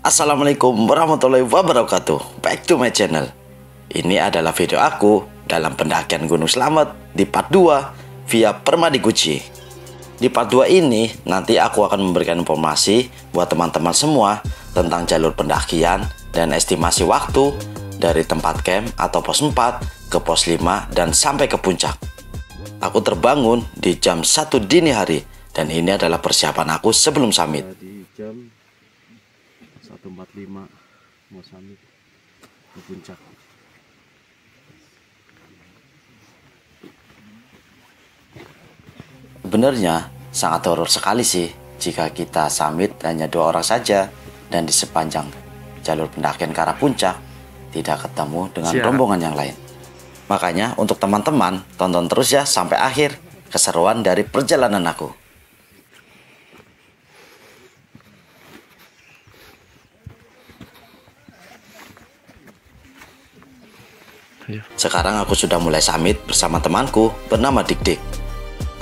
Assalamualaikum warahmatullahi wabarakatuh. Back to my channel. Ini adalah video aku dalam pendakian Gunung Slamet di part 2 via Permadi Guci. Di part 2 ini nanti aku akan memberikan informasi buat teman-teman semua tentang jalur pendakian dan estimasi waktu dari tempat camp atau pos 4 ke pos 5 dan sampai ke puncak. Aku terbangun di jam 1 dini hari dan ini adalah persiapan aku sebelum summit. Di jam 1.45 mau summit ke puncak. Sebenarnya sangat horor sekali sih jika kita summit hanya 2 orang saja dan di sepanjang jalur pendakian ke arah puncak tidak ketemu dengan rombongan yang lain. Makanya untuk teman-teman tonton terus ya sampai akhir keseruan dari perjalanan aku. Sekarang aku sudah mulai summit bersama temanku bernama Dik Dik.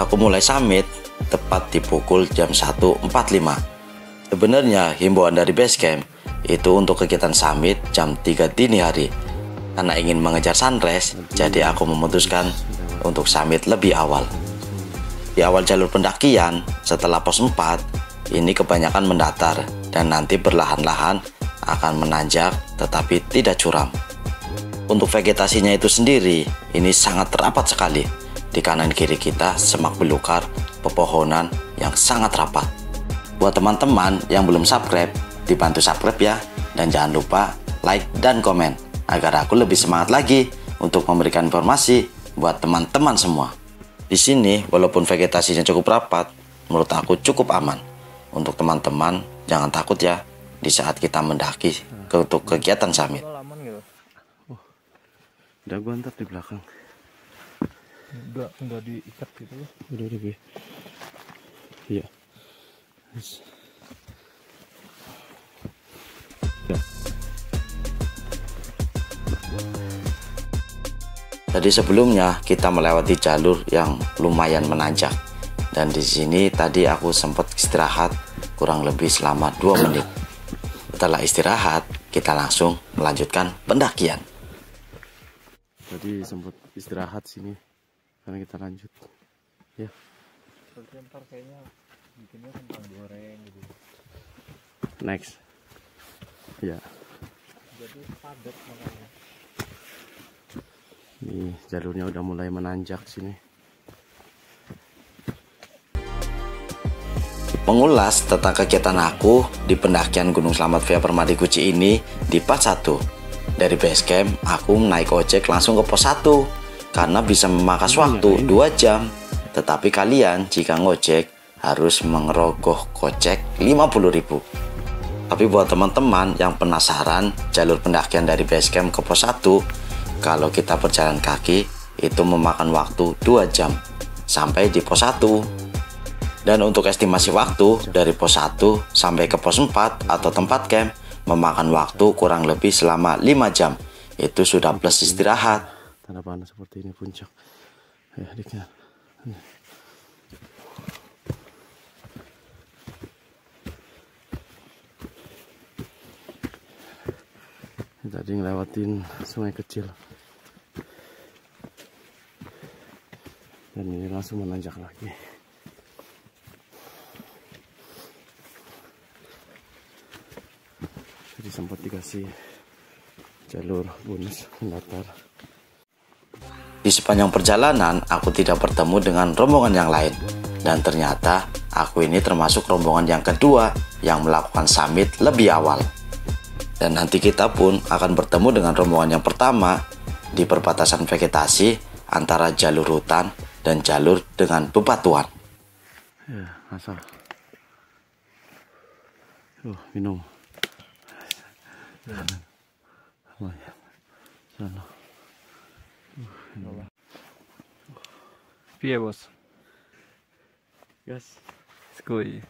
Aku mulai summit tepat di pukul jam 1.45. Sebenarnya himbauan dari base camp itu untuk kegiatan summit jam 3 dini hari. Karena ingin mengejar sunrise, jadi aku memutuskan untuk summit lebih awal. Di awal jalur pendakian, setelah pos 4, ini kebanyakan mendatar dan nanti perlahan-lahan akan menanjak tetapi tidak curam. Untuk vegetasinya itu sendiri, ini sangat rapat sekali. Di kanan kiri kita semak belukar, pepohonan yang sangat rapat. Buat teman-teman yang belum subscribe, dibantu subscribe ya. Dan jangan lupa like dan komen, agar aku lebih semangat lagi untuk memberikan informasi buat teman-teman semua. Di sini, walaupun vegetasinya cukup rapat, menurut aku cukup aman. Untuk teman-teman, jangan takut ya, di saat kita mendaki untuk kegiatan summit. Udah gua antar di belakang. Udah diikat gitu ya. Udah gue. Iya. Ya. Jadi sebelumnya kita melewati jalur yang lumayan menanjak. Dan di sini tadi aku sempat istirahat kurang lebih selama 2 menit. Setelah istirahat, kita langsung melanjutkan pendakian. Tadi sempat istirahat sini karena kita lanjut ya. Berarti ntar kayaknya bikinnya kentang goreng gitu. Next ya. Jadi padat makanya. Nih jalurnya udah mulai menanjak sini. Mengulas tentang kegiatan aku di pendakian Gunung Slamet via Permadi Guci ini di part 1. Dari base camp, aku naik ojek langsung ke pos 1 karena bisa memangkas waktu 2 jam. Tetapi kalian jika ngojek harus mengerogoh kocek 50.000. Tapi buat teman-teman yang penasaran jalur pendakian dari base camp ke pos 1, kalau kita berjalan kaki itu memakan waktu 2 jam sampai di pos 1. Dan untuk estimasi waktu dari pos 1 sampai ke pos 4 atau tempat camp memakan waktu kurang lebih selama 5 jam. Itu sudah plus istirahat. Tanda panah seperti ini puncak. Ya, adiknya. Tadi ngelewatin sungai kecil. Dan ini langsung menanjak lagi. Jadi sempat dikasih jalur bonus mendatar. Di sepanjang perjalanan aku tidak bertemu dengan rombongan yang lain. Dan ternyata aku ini termasuk rombongan yang kedua yang melakukan summit lebih awal. Dan nanti kita pun akan bertemu dengan rombongan yang pertama di perbatasan vegetasi antara jalur hutan dan jalur dengan bebatuan. Ya, asal. Minum. Lumayan. Sana. Piye bos? Gas. Skoi.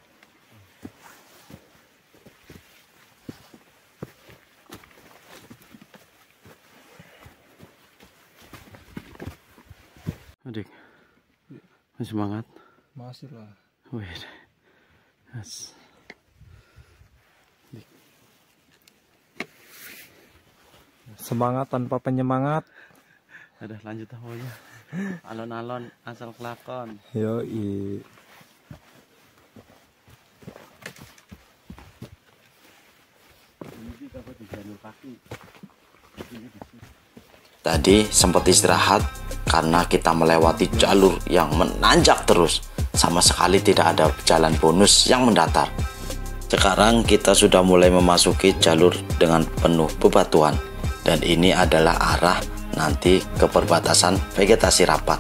Adik. Masih semangat? Masih lah. Wih. Yes. Semangat tanpa penyemangat. Udah lanjut pokoknya. Alon-alon asal kelakon. Yoi. Tadi sempat istirahat karena kita melewati jalur yang menanjak terus. Sama sekali tidak ada jalan bonus yang mendatar. Sekarang kita sudah mulai memasuki jalur dengan penuh bebatuan. Dan ini adalah arah nanti ke perbatasan vegetasi rapat.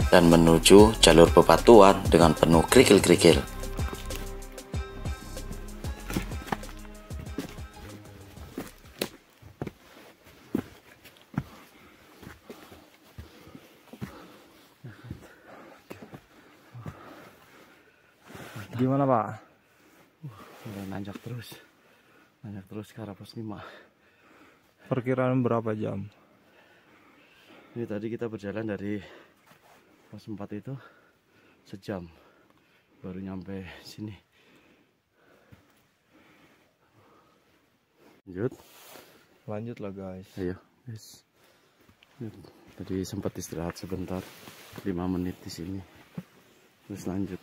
Dan menuju jalur bebatuan dengan penuh kerikil-kerikil. Gimana Pak? Udah nanjak terus ke arah pos 5. Perkiraan berapa jam? Ini tadi kita berjalan dari pos 4 itu sejam baru nyampe sini. Lanjut lah guys. Ayo guys. Tadi sempat istirahat sebentar 5 menit di sini. Terus lanjut.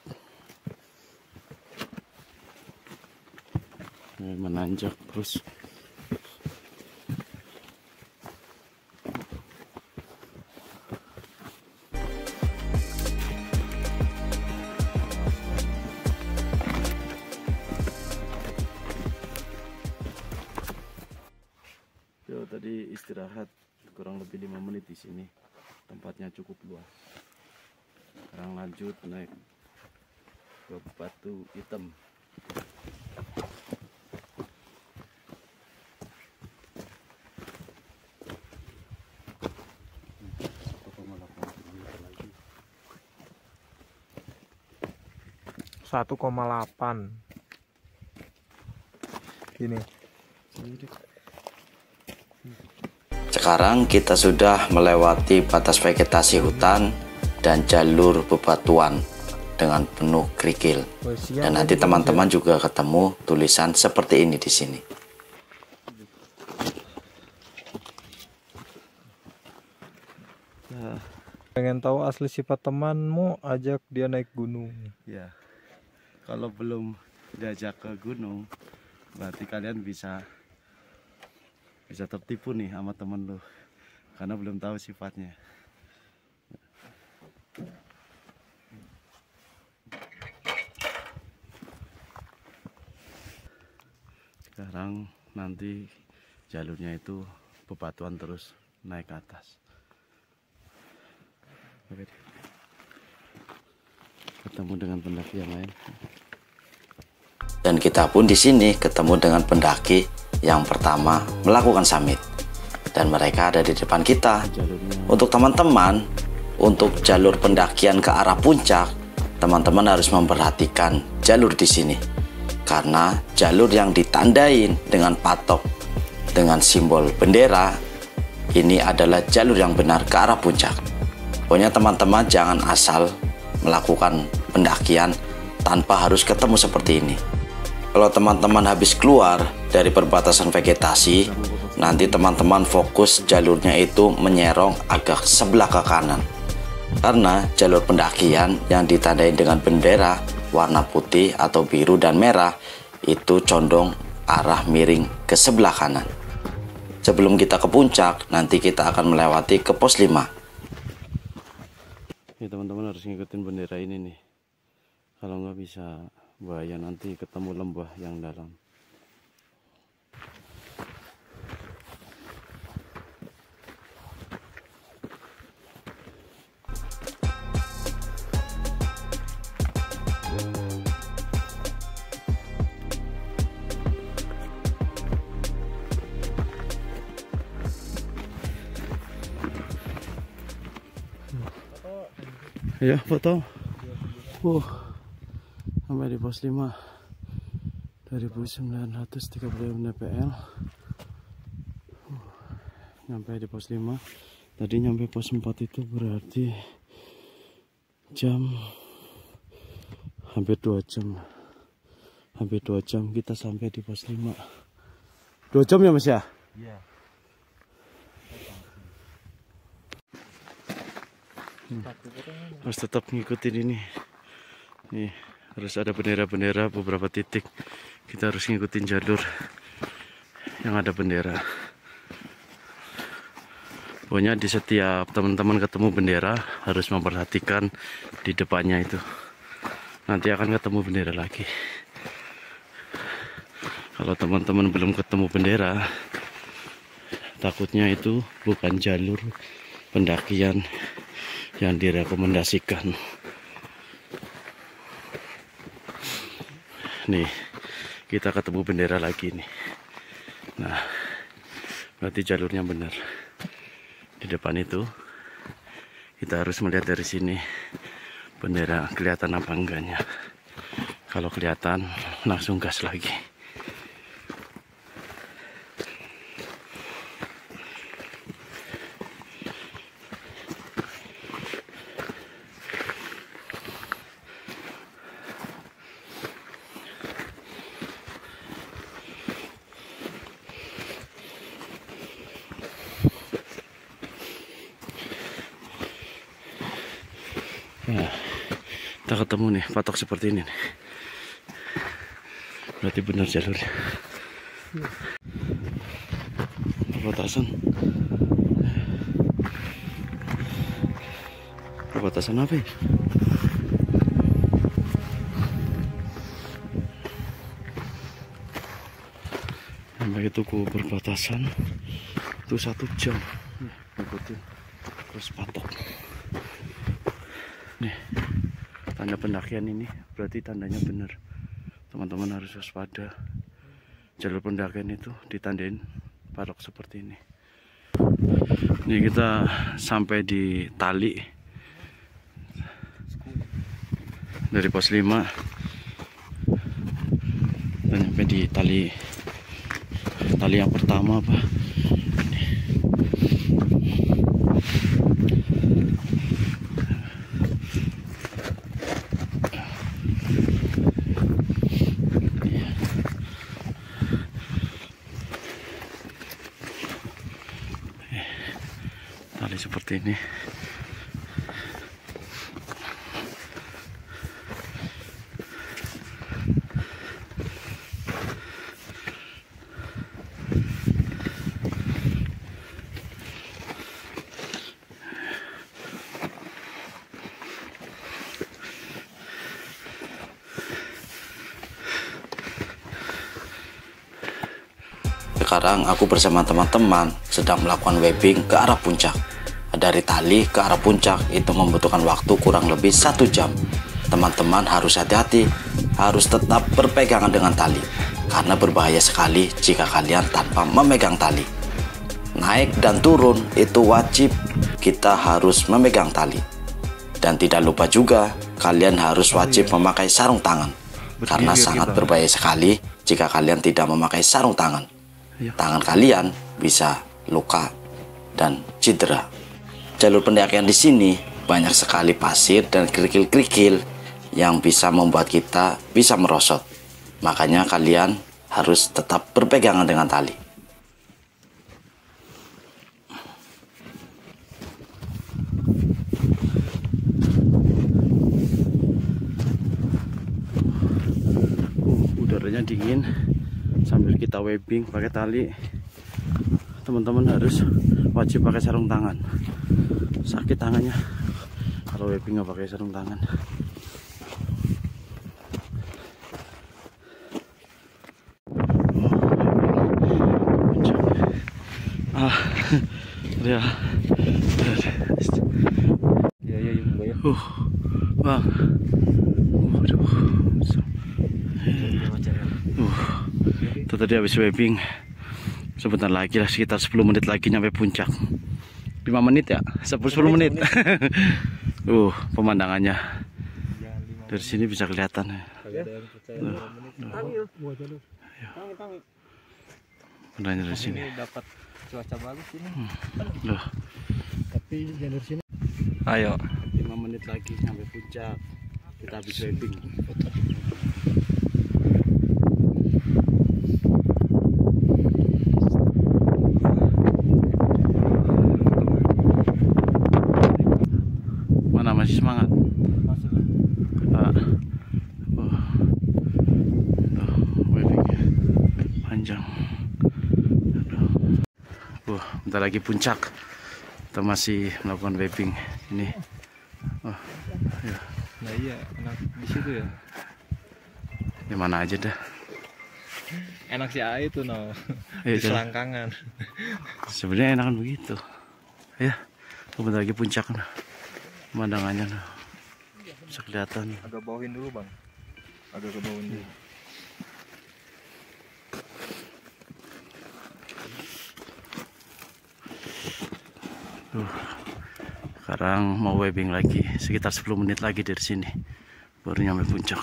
Menanjak terus. Yo, tadi istirahat kurang lebih 5 menit di sini. Tempatnya cukup luas. Sekarang lanjut naik ke Batu Hitam. Satu 1,8. Gini. Sekarang kita sudah melewati batas vegetasi hutan dan jalur bebatuan dengan penuh kerikil. Dan nanti teman-teman juga ketemu tulisan seperti ini di sini. Pengen tahu asli sifat temanmu, ajak dia naik gunung. Ya, kalau belum diajak ke gunung, berarti kalian bisa tertipu nih sama temen lu, karena belum tahu sifatnya. Sekarang nanti jalurnya itu bebatuan terus naik ke atas. Oke. Ketemu dengan pendaki yang lain. Dan kita pun di sini ketemu dengan pendaki yang pertama melakukan summit. Dan mereka ada di depan kita. Untuk teman-teman, untuk jalur pendakian ke arah puncak, teman-teman harus memperhatikan jalur di sini. Karena jalur yang ditandain dengan patok dengan simbol bendera, ini adalah jalur yang benar ke arah puncak. Pokoknya teman-teman jangan asal melakukan pendakian tanpa harus ketemu seperti ini. Kalau teman-teman habis keluar dari perbatasan vegetasi, nanti teman-teman fokus jalurnya itu menyerong agak sebelah ke kanan. Karena jalur pendakian yang ditandai dengan bendera warna putih atau biru dan merah itu condong arah miring ke sebelah kanan. Sebelum kita ke puncak, nanti kita akan melewati ke pos 5. Ya teman-teman harus ngikutin bendera ini nih. Kalau nggak bisa bahaya, nanti ketemu lembah yang dalam. Ya foto. Sampai di pos 5 2935 mdpl. Nyampe di pos 5. Tadi nyampe pos 4 itu berarti jam hampir 2 jam. Hampir 2 jam kita sampai di pos 5. 2 jam ya Mas ya? Iya. Harus tetap ngikutin ini. Nih, harus ada bendera-bendera beberapa titik. Kita harus ngikutin jalur yang ada bendera. Pokoknya di setiap teman-teman ketemu bendera harus memperhatikan di depannya itu. Nanti akan ketemu bendera lagi. Kalau teman-teman belum ketemu bendera, takutnya itu bukan jalur pendakian yang direkomendasikan. Nih, kita ketemu bendera lagi nih. Nah, berarti jalurnya benar. Di depan itu kita harus melihat dari sini bendera kelihatan apa enggaknya. Kalau kelihatan, langsung gas lagi. Nah, kita ketemu nih patok seperti ini nih. Berarti benar jalurnya. Perbatasan. Perbatasan apa ya? Sampai itu ke perbatasan itu 1 jam. Ikutin terus patok. Nih, tanda pendakian ini berarti tandanya benar. Teman-teman harus waspada. Jalur pendakian itu ditandain patok seperti ini. Ini kita sampai di tali dari pos 5 dan sampai di tali yang pertama apa? Tali seperti ini. Sekarang aku bersama teman-teman sedang melakukan webbing ke arah puncak. Dari tali ke arah puncak itu membutuhkan waktu kurang lebih 1 jam. Teman-teman harus hati-hati, harus tetap berpegangan dengan tali, karena berbahaya sekali jika kalian tanpa memegang tali. Naik dan turun itu wajib kita harus memegang tali. Dan tidak lupa juga kalian harus wajib memakai sarung tangan, karena sangat berbahaya sekali jika kalian tidak memakai sarung tangan. Tangan kalian bisa luka dan cedera. Jalur pendakian di sini banyak sekali pasir dan kerikil-kerikil yang bisa membuat kita bisa merosot. Makanya kalian harus tetap berpegangan dengan tali. Udaranya dingin. Sambil kita webbing pakai tali, teman-teman harus wajib pakai sarung tangan. Sakit tangannya kalau webbing nggak pakai sarung tangan. Ya, bang, itu tadi habis webbing. Sebentar lagi lah, sekitar 10 menit lagi nyampe puncak. 5 menit ya? 10 menit. Pemandangannya dari sini bisa kelihatan. Benernya dari sini. Dapat cuaca bagus ini. Tapi jalur sini. Ayo. 5 menit lagi sampai puncak. Kita habis webbing. panjang. Bentar lagi puncak. Kita masih melakukan vaping ini. Oh, ya. Nah iya, enak di situ ya. Di mana aja dah. Enak si A itu Iya, di selangkangan. Sebenarnya enakan begitu. Ya, bentar lagi puncak nah. Pemandangannya nah. Bisa kelihatan. Agak bawain dulu bang. Agak ke bawah dulu. Sekarang mau webing lagi, sekitar 10 menit lagi dari sini baru nyampe puncak.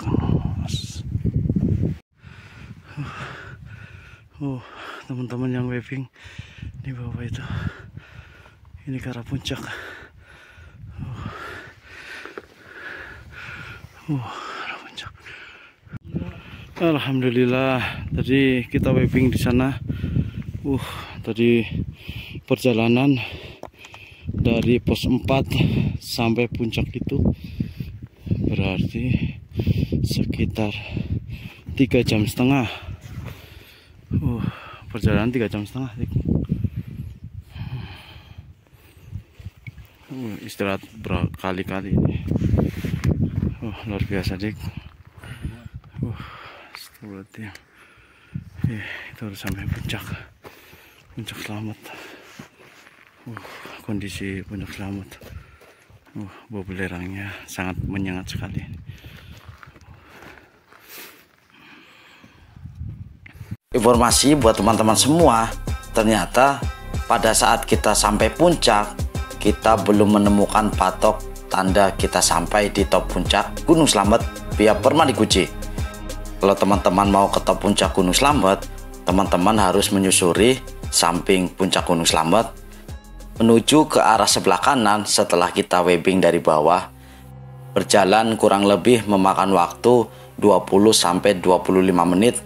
Teman-teman yang webing di bawah itu, ini ke arah puncak. Arah puncak. Alhamdulillah, tadi kita webing di sana. Tadi perjalanan dari pos 4 sampai puncak itu berarti sekitar 3,5 jam. Perjalanan 3,5 jam. Istirahat berkali-kali ini. Luar biasa dik. Berarti itu harus sampai puncak selamat. Kondisi puncak selamat. Bau belerangnya sangat menyengat sekali. Informasi buat teman-teman semua, ternyata pada saat kita sampai puncak, kita belum menemukan patok tanda kita sampai di top puncak Gunung Slamet via Permadi Guci. Kalau teman-teman mau ke top puncak Gunung Slamet, teman-teman harus menyusuri samping puncak Gunung Slamet menuju ke arah sebelah kanan. Setelah kita webing dari bawah, berjalan kurang lebih memakan waktu 20-25 menit,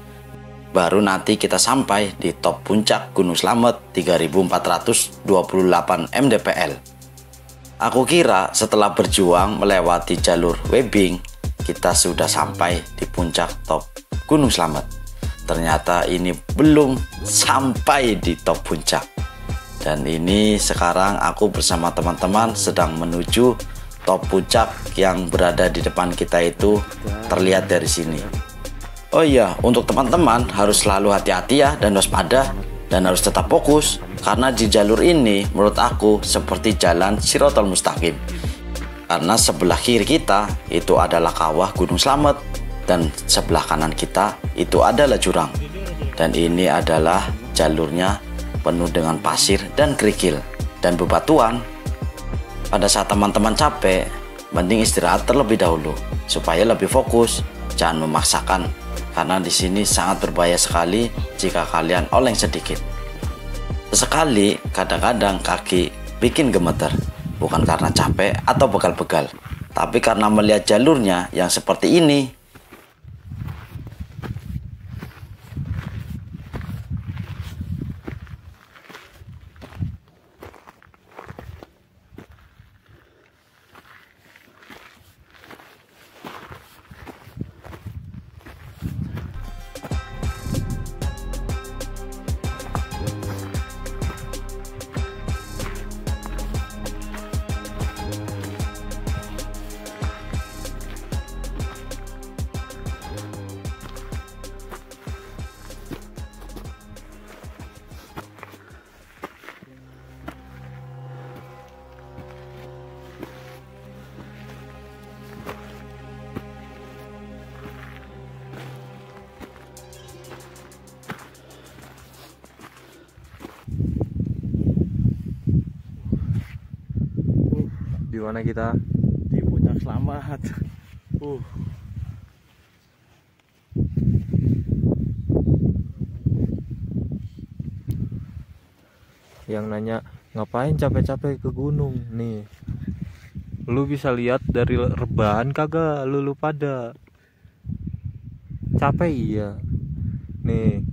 baru nanti kita sampai di top puncak Gunung Slamet 3428 mdpl. Aku kira setelah berjuang melewati jalur webing, kita sudah sampai di puncak top Gunung Slamet. Ternyata ini belum sampai di top puncak. Dan ini sekarang aku bersama teman-teman sedang menuju top puncak yang berada di depan kita itu terlihat dari sini. Oh iya, untuk teman-teman harus selalu hati-hati ya dan waspada dan harus tetap fokus karena di jalur ini menurut aku seperti jalan Shiratal Mustaqim. Karena sebelah kiri kita itu adalah kawah Gunung Slamet dan sebelah kanan kita itu adalah jurang. Dan ini adalah jalurnya penuh dengan pasir dan kerikil dan bebatuan. Pada saat teman-teman capek, mending istirahat terlebih dahulu supaya lebih fokus. Jangan memaksakan karena di sini sangat berbahaya sekali jika kalian oleng sedikit. Sesekali kadang-kadang kaki bikin gemeter, bukan karena capek atau begal-begal, tapi karena melihat jalurnya yang seperti ini. Di mana kita? Di puncak Slamet. Yang nanya ngapain capek-capek ke gunung nih? Lu bisa lihat dari rebahan kagak? Lu pada capek iya. Nih,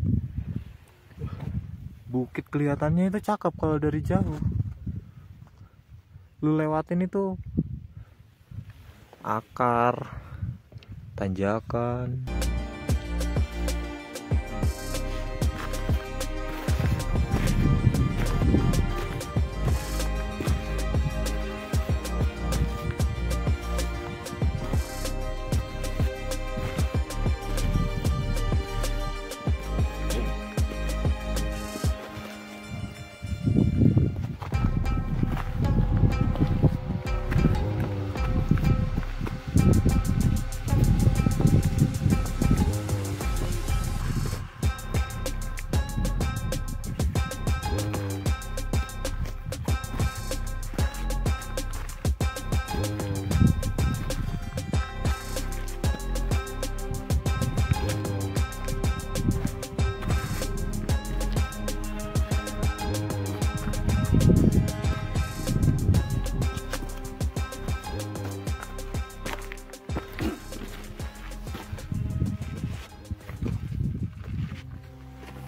bukit kelihatannya itu cakep kalau dari jauh. Lu lewatin itu akar, tanjakan.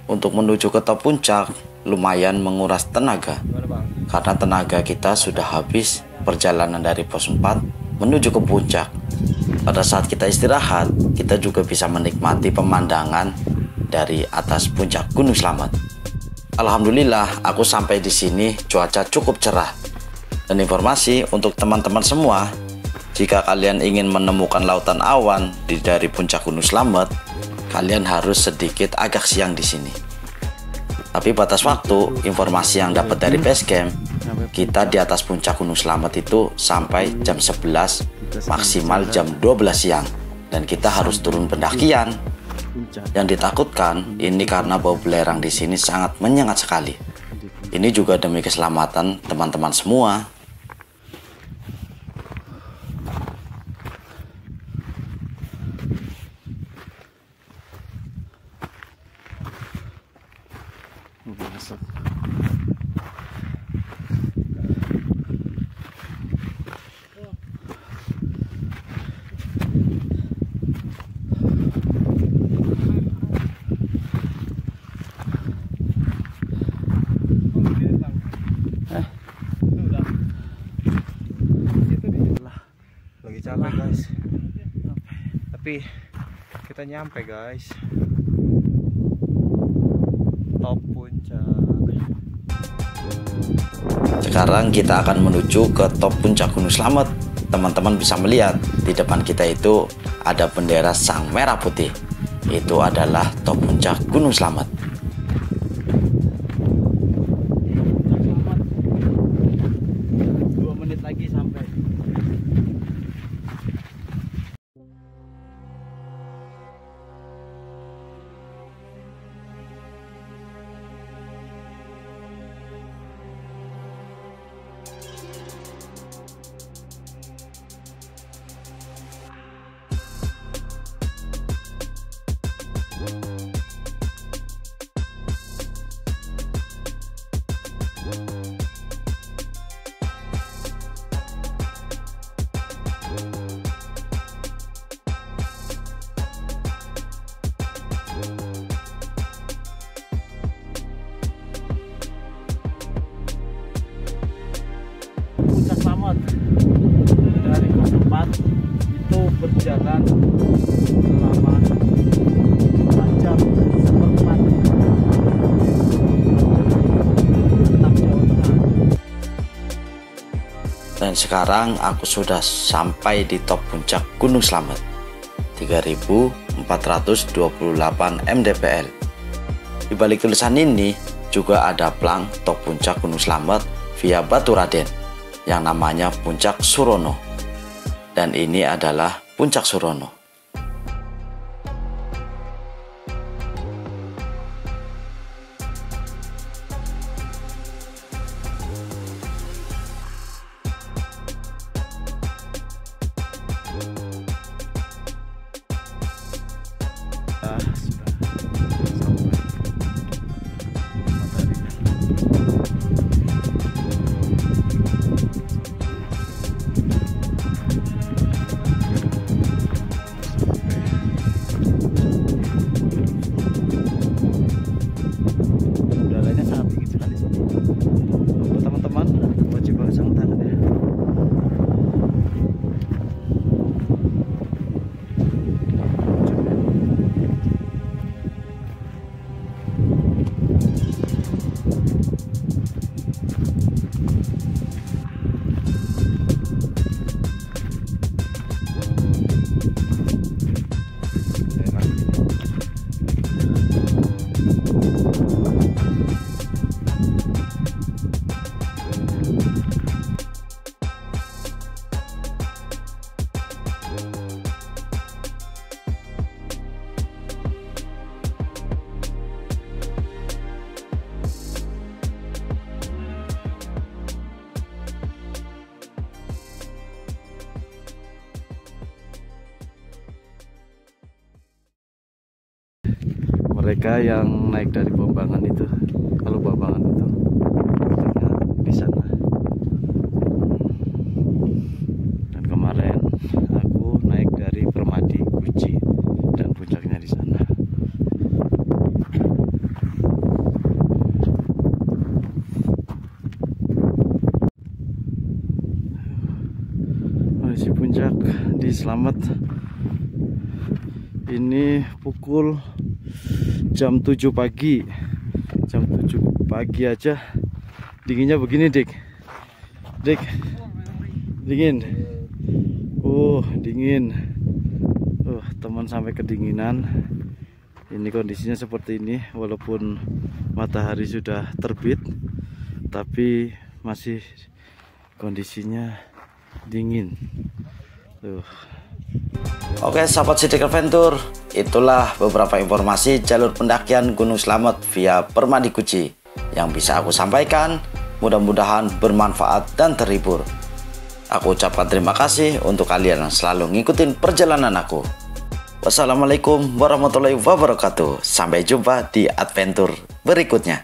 untuk menuju ke top puncak lumayan menguras tenaga, karena tenaga kita sudah habis perjalanan dari pos 4 menuju ke puncak. Pada saat kita istirahat, kita juga bisa menikmati pemandangan dari atas puncak Gunung Slamet. Alhamdulillah, aku sampai di sini cuaca cukup cerah. Dan informasi untuk teman-teman semua, jika kalian ingin menemukan lautan awan dari puncak Gunung Slamet, kalian harus sedikit agak siang di sini. Tapi batas waktu, informasi yang dapat dari base camp, kita di atas puncak Gunung Slamet itu sampai jam 11, maksimal jam 12 siang. Dan kita harus turun pendakian. Yang ditakutkan ini karena bau belerang di sini sangat menyengat sekali. Ini juga demi keselamatan teman-teman semua. Lagi capek guys, tapi kita nyampe guys, top puncak. Sekarang kita akan menuju ke top puncak Gunung Slamet. Teman-teman bisa melihat di depan kita itu ada bendera sang merah putih. Itu adalah top puncak Gunung Slamet. 2 menit lagi sampai. Puncak Slamet dari pos 4 itu berjalan selama 4 jam seperempat. Dan sekarang aku sudah sampai di top puncak Gunung Slamet, 3428 mdpl. Di balik tulisan ini juga ada plang top puncak Gunung Slamet via Batu Raden yang namanya Puncak Surono. Dan ini adalah Puncak Surono. Udaranya sangat dingin sekali sini. Teman-teman, wajib banget sarung tangan ya. Mereka yang naik dari Bombangan itu, kalau Bombangan itu di sana. Dan kemarin aku naik dari Permadi Guci dan puncaknya di sana. Slamet. Ini pukul jam 7 pagi. Jam 7 pagi aja dinginnya begini, Dik. Dik, dingin. Dingin. Teman sampai kedinginan. Ini kondisinya seperti ini, walaupun matahari sudah terbit, tapi masih kondisinya dingin. Oke sahabat Sidik Adventure, itulah beberapa informasi jalur pendakian Gunung Slamet via Permadi Kuci yang bisa aku sampaikan. Mudah-mudahan bermanfaat dan terhibur. Aku ucapkan terima kasih untuk kalian yang selalu ngikutin perjalanan aku. Wassalamualaikum warahmatullahi wabarakatuh. Sampai jumpa di adventure berikutnya.